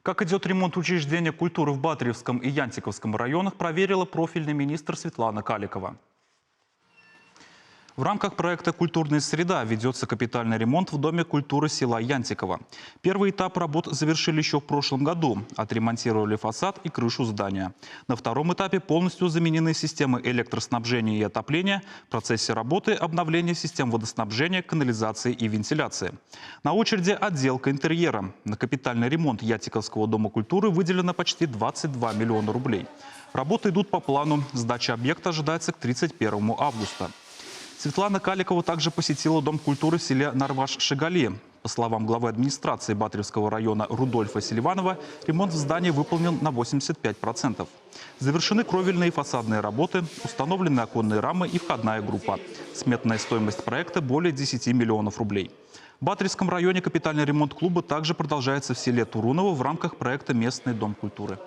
Как идет ремонт учреждения культуры в Батыревском и Янтиковском районах, проверила профильный министр Светлана Каликова. В рамках проекта «Культурная среда» ведется капитальный ремонт в Доме культуры села Янтиково. Первый этап работ завершили еще в прошлом году. Отремонтировали фасад и крышу здания. На втором этапе полностью заменены системы электроснабжения и отопления. В процессе работы обновление систем водоснабжения, канализации и вентиляции. На очереди отделка интерьера. На капитальный ремонт Янтиковского дома культуры выделено почти 22 миллиона рублей. Работы идут по плану. Сдача объекта ожидается к 31 августа. Светлана Каликова также посетила Дом культуры в селе Нарваш-Шигали. По словам главы администрации Батыревского района Рудольфа Селиванова, ремонт в здании выполнен на 85%. Завершены кровельные и фасадные работы, установлены оконные рамы и входная группа. Сметная стоимость проекта более 10 миллионов рублей. В Батыревском районе капитальный ремонт клуба также продолжается в селе Туруново в рамках проекта «Местный дом культуры».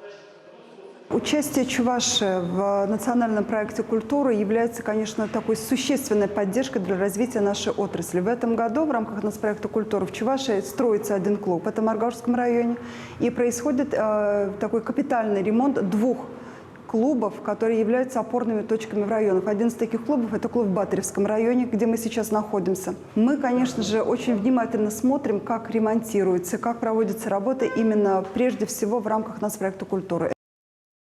Участие Чувашии в национальном проекте «Культура» является, конечно, такой существенной поддержкой для развития нашей отрасли. В этом году в рамках нацпроекта «Культура» в Чувашии строится один клуб, это в Маргаушском районе, и происходит такой капитальный ремонт двух клубов, которые являются опорными точками в районах. Один из таких клубов – это клуб в Батыревском районе, где мы сейчас находимся. Мы, конечно же, очень внимательно смотрим, как ремонтируется, как проводятся работы именно прежде всего в рамках нацпроекта «Культура».